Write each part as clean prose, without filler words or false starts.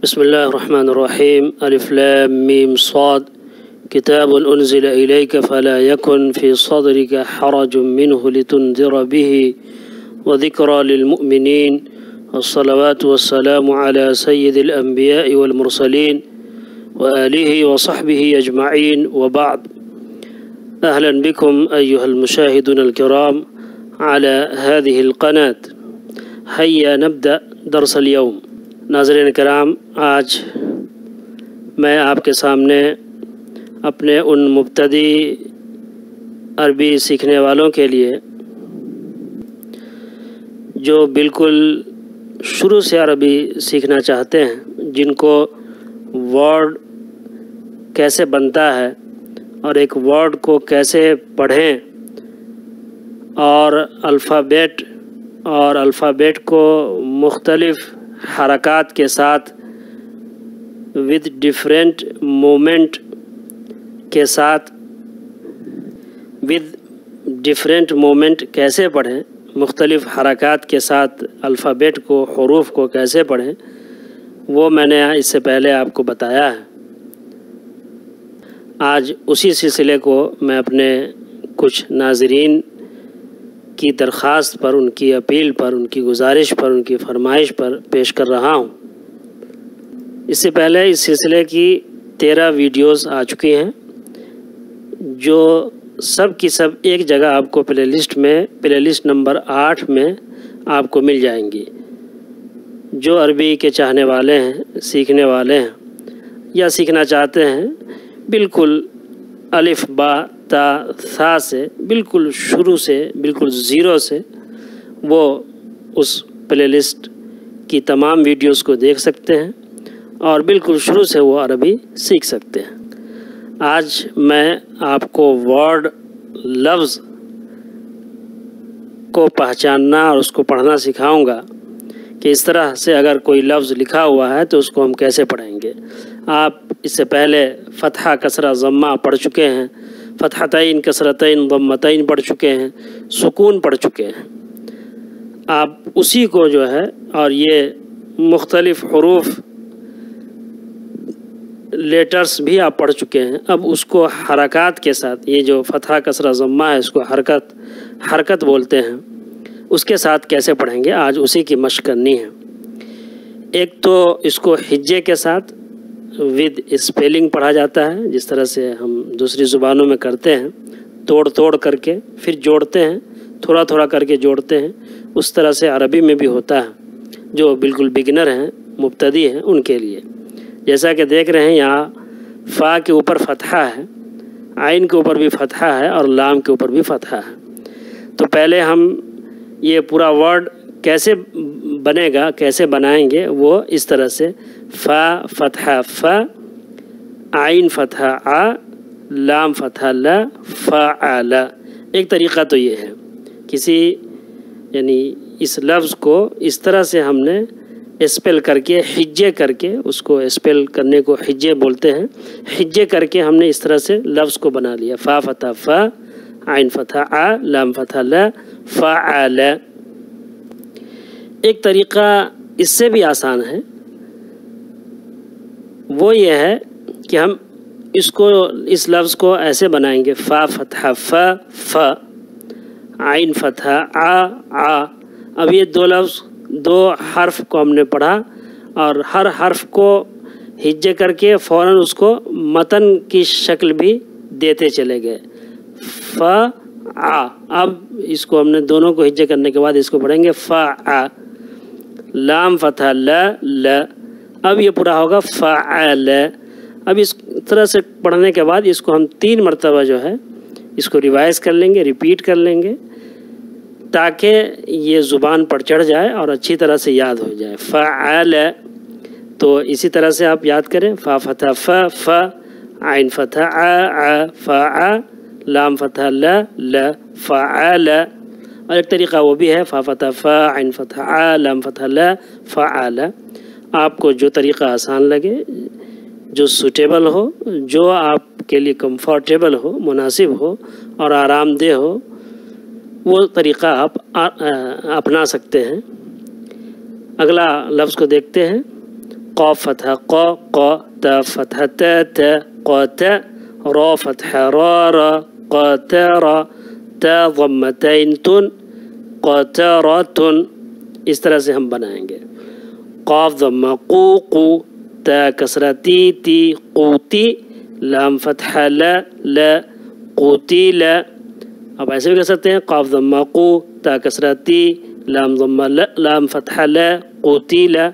بسم الله الرحمن الرحيم. ألف لام ميم صاد كتاب أنزل إليك فلا يكن في صدرك حرج منه لتنذر به وذكرى للمؤمنين والصلوات والسلام على سيد الأنبياء والمرسلين وآله وصحبه أجمعين وبعد. أهلا بكم أيها المشاهدون الكرام على هذه القناة. هيا نبدأ درس اليوم. ناظرین کرام، آج میں آپ کے سامنے اپنے ان مبتدی عربی سیکھنے والوں کے لیے جو بالکل شروع سے عربی سیکھنا چاہتے ہیں، جن کو ورڈ کیسے بنتا ہے اور ایک ورڈ کو کیسے پڑھیں اور الفابیٹ کو مختلف حرکات کے ساتھ ود ڈفرینٹ مومنٹ کیسے پڑھیں، مختلف حرکات کے ساتھ الفابیٹ کو، حروف کو کیسے پڑھیں، وہ میں نے اس سے پہلے آپ کو بتایا ہے۔ آج اسی سلسلے کو میں اپنے کچھ ناظرین کی درخواست پر، ان کی اپیل پر، ان کی گزارش پر، ان کی فرمائش پر پیش کر رہا ہوں۔ اس سے پہلے اس سلسلے کی 13 ویڈیوز آ چکی ہیں، جو سب کی سب ایک جگہ آپ کو پلے لسٹ نمبر 8 میں آپ کو مل جائیں گی۔ جو عربی کے چاہنے والے ہیں، سیکھنے والے ہیں یا سیکھنا چاہتے ہیں، بالکل الف با تا ثا سے، بالکل شروع سے، بالکل زیرو سے وہ اس پلے لسٹ کی تمام ویڈیوز کو دیکھ سکتے ہیں اور بالکل شروع سے وہ عربی سیکھ سکتے ہیں۔ آج میں آپ کو ورڈ، لفظ کو پہچاننا اور اس کو پڑھنا سکھاؤں گا کہ اس طرح سے اگر کوئی لفظ لکھا ہوا ہے تو اس کو ہم کیسے پڑھیں گے۔ آپ اس سے پہلے فتحہ، کسرہ، ضمہ پڑھ چکے ہیں، فتحتین، کسرتین، ضمتین پڑھ چکے ہیں، سکون پڑھ چکے ہیں۔ آپ اسی کو جو ہے، اور یہ مختلف حروف، لیٹرز بھی آپ پڑھ چکے ہیں، اب اس کو حرکات کے ساتھ، یہ جو فتحہ، کسرہ، ضمہ ہے، اس کو حرکت بولتے ہیں، اس کے ساتھ کیسے پڑھیں گے، آج اسی کی مشق کرنی ہے۔ ایک تو اس کو ہجے کے ساتھ ود اسپیلنگ پڑھا جاتا ہے، جس طرح سے ہم دوسری زبانوں میں کرتے ہیں، توڑ کر کے پھر جوڑتے ہیں، تھوڑا کر کے جوڑتے ہیں، اس طرح سے عربی میں بھی ہوتا ہے۔ جو بالکل بگنر ہیں، مبتدی ہیں، ان کے لیے جیسا کہ دیکھ رہے ہیں، یہاں فا کے اوپر فتحہ ہے، عین کے اوپر بھی فتحہ ہے اور لام کے اوپر بھی فتحہ ہے۔ تو پہلے ہم یہ پورا ورڈ کیسے بنے گا، کیسے بنائیں گے، وہ اس طرح سے فا فتحہ ف، عین فتحہ ع، لام فتحہ ل، فعل۔ ایک طریقہ تو یہ ہے، یعنی اس لفظ کو اس طرح سے ہم نے اسپیل کر کے، حجے کر کے، اس کو اسپیل کرنے کو حجے بولتے ہیں، حجے کر کے ہم نے اس طرح سے لفظ کو بنا لیا، فا فتح ف، عین فتح ع، لام فتح ل، فعل۔ ایک طریقہ اس سے بھی آسان ہے، وہ یہ ہے کہ ہم اس لفظ کو ایسے بنائیں گے، فا فتح ف، عین فتح ع۔ اب یہ دو حرف کو ہم نے پڑھا اور ہر حرف کو ہجے کر کے فوراً اس کو متن کی شکل بھی دیتے چلے گئے، ف ع۔ اب اس کو ہم نے دونوں کو ہجے کرنے کے بعد اس کو پڑھیں گے، فا ع، لام فتح ل۔ اب یہ پورا ہوگا فعل۔ اب اس طرح سے پڑھنے کے بعد اس کو ہم 3 مرتبہ جو ہے اس کو ریوائز کر لیں گے، ریپیٹ کر لیں گے، تاکہ یہ زبان پر چڑھ جائے اور اچھی طرح سے یاد ہو جائے۔ فعل، تو اسی طرح سے آپ یاد کریں، فا فتح ف، عین فتح ع، فع، لام فتح ل، فعل۔ اور ایک طریقہ وہ بھی ہے، فا فتح ف، عین فتح ع، لام فتح ل، فعل۔ آپ کو جو طریقہ آسان لگے، جو سوٹیبل ہو، جو آپ کے لیے کمفرٹیبل ہو، مناسب ہو اور آرام دہ ہو، وہ طریقہ آپ اپنا سکتے ہیں۔ اگلا لفظ کو دیکھتے ہیں، قاف فتحہ قا قا، تا فتحہ تا تا قاتا، را فتحہ را را قاتارا، تا ضمتین تن قاتاراتن. اس طرح سے ہم بنائیں گے. قاف ضمہ قو قو، تا کسرہ تی تی قوتی، لام فتحہ لا لا قوتی لا. اب ایسے بھی کر سکتے ہیں قاف ضمہ قو، تا کسرہ تی، لام ضمہ لا، لام فتحہ لا قوتی لا.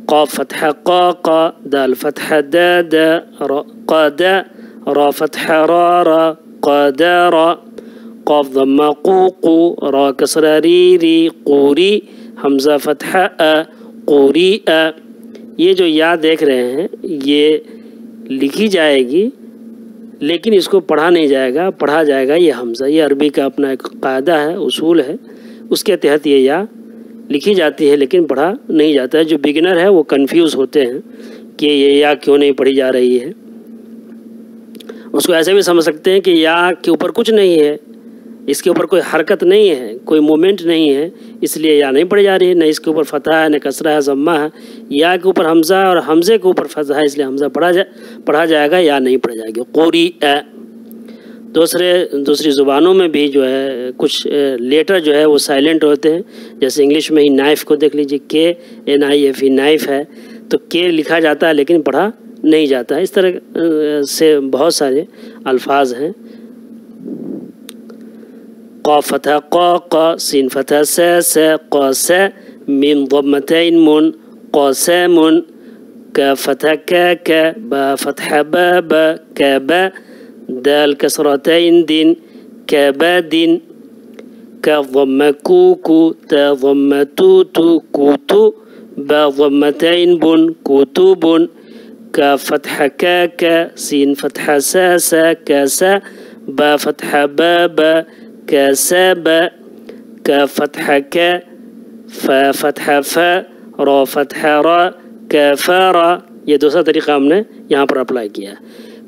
قاف فتحہ قا قا، دال فتحہ دا دا قادا، را فتحہ را را قادارا. قاف ضمہ قو قو، را کسرہ ری ری قوری، حمزہ فتحہ ا قوری ا. یہ جو یا دیکھ رہے ہیں یہ لکھی جائے گی لیکن اس کو پڑھا نہیں جائے گا، پڑھا جائے گا یہ حمزہ. یہ عربی کا اپنا ایک قاعدہ ہے، اصول ہے، اس کے تحت یہ یا لکھی جاتی ہے لیکن پڑھا نہیں جاتا ہے. جو بگنر ہے وہ کنفیوز ہوتے ہیں کہ یہ یا کیوں نہیں پڑھی جا رہی ہے. اس کو ایسے بھی سمجھ سکتے ہیں کہ یا کے اوپر کچھ نہیں ہے، اس کے اوپر کوئی حرکت نہیں ہے، کوئی مومنٹ نہیں ہے، اس لیے یا نہیں پڑھی جا رہی ہے. نہ اس کے اوپر فتح ہے، نہ کسرہ ہے، ضمہ ہے. یا کے اوپر حمزہ اور حمزے کے اوپر فتح ہے، اس لیے حمزہ پڑھا جائے گا، یا نہیں پڑھا جائے گا. قوری ا. دوسری زبانوں میں بھی جو ہے کچھ لیٹر جو ہے وہ سائلنٹ ہوتے ہیں. جیسے انگلش میں ہی نائف کو دیکھ لیجیے، K N I F E knife ہے تو کے لکھا جاتا ہے لیکن پڑھا نہیں جاتا ہے. اس طرح سے بہت سارے الفاظ ہیں. قاف فتح قا قا، سین فتح سا سا قاسا، میم ضمتین من قاسامن، کا فتح کا کا، با فتح با با کابا، دال کسرتین دن کابادن، کا ضمہ کو کو، تا ضمہ تو تو کوتو، با ضمتین بن کوتوبن، کا فتح کا کا، سین فتح سا سا کاسا، با فتح با با کاسابا، کا فتح کا، فا فتح فا، را فتح را کافارا. یہ دوسرا طریقہ ہم نے یہاں پر اپلائی کیا.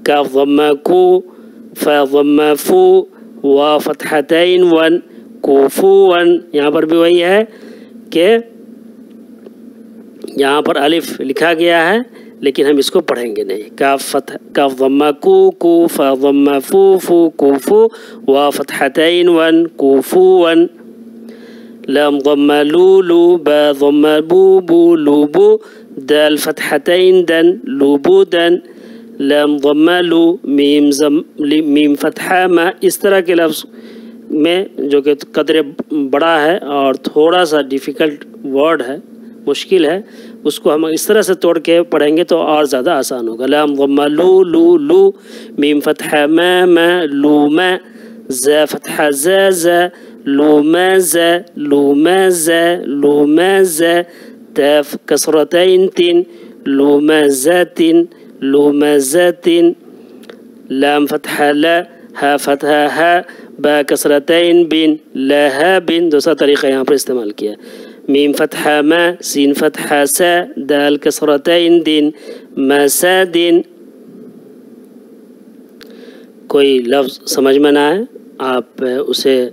کاف ضمہ کو، فا ضمہ فو، وا فتحتین ون کوفون. یہاں پر بھی وہی ہے کہ یہاں پر الف لکھا گیا ہے لیکن ہم اس کو پڑھیں گے نہیں. کاف ضمہ کو کو، فا ضمہ فو فو کوفو، وا فتحتین ون کوفون، لام ضمہ لو لو، با ضمہ بو بو لوبو، دال فتحتین دن لوبودن، لام ضمہ لو، میم فتحہ ما. اس طرح کے لفظ میں جو کہ قدر بڑا ہے اور تھوڑا سا ڈیفیکلٹ ورڈ ہے، مشکل ہے، اس کو ہم اس طرح سے توڑ کے پڑھیں گے تو اور زیادہ آسان ہوگا. لام ضمہ لو لو لو، میم فتحہ ما ما لوما، زا فتحہ زا زا لومازا لومازا لومازا، تا کسرتین تن لومازاتن لومازاتن، لام فتحہ لا، ہا فتحہ ہا، با کسرتین بن لہابن. دوسرا طریقہ یہاں پر استعمال کیا. میم فتحہ ما، سین فتحہ سا، دال کسرتین دن مسادن. کوئی لفظ سمجھ میں نہ آئے آپ اسے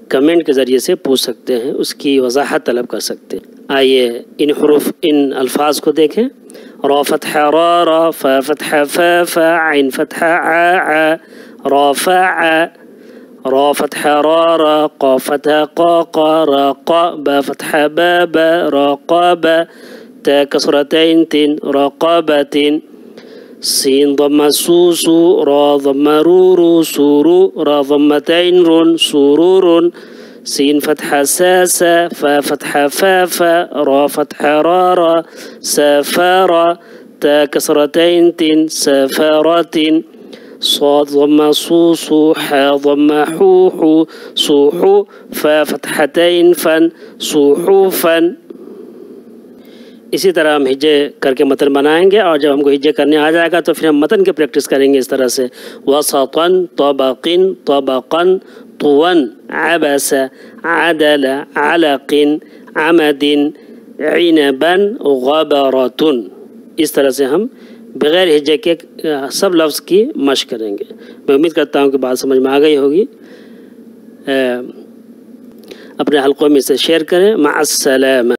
کمنٹ کے ذریعے سے پوچھ سکتے ہیں، اس کی وضاحت طلب کر سکتے ہیں. آئیے ان حروف ان الفاظ کو دیکھیں. را فتحہ را را، فا فتحہ فا فا، عین فتحہ عا عا، رافع، را فتحہ را را، قا فتحہ قا قا، را قا، با فتحہ با با، راقابا، تا کسرتین تن راقابتن، سین ضمہ سو سو، را ضمہ رو رو سورو، را ضمتین رن سورورن، سین فتحہ سا سا، فا فتحہ فا فا، را فتحہ را را سافارا، تا کسرتین تن سافاراتن، صاد ضمہ سو سو، حا ضمہ حو حو سوحو، فا فتحتین فن سوحوفن. اسی طرح ہم ہجے کر کے متن بنائیں گے اور جب ہم کو ہجے کرنے آ جائے گا تو پھر ہم متن کی پریکٹس کریں گے اس طرح سے. وسطن طبقن طبقن طون عبس عدل علق عمد عنبا غبرتن. اس طرح سے ہم بغیر ہجے کے سب لفظ کی مشق کریں گے. میں امید کرتا ہوں کہ بات سمجھ میں آ گئی ہوگی. اپنے حلقوں میں اسے شیئر کریں. مع السلامہ.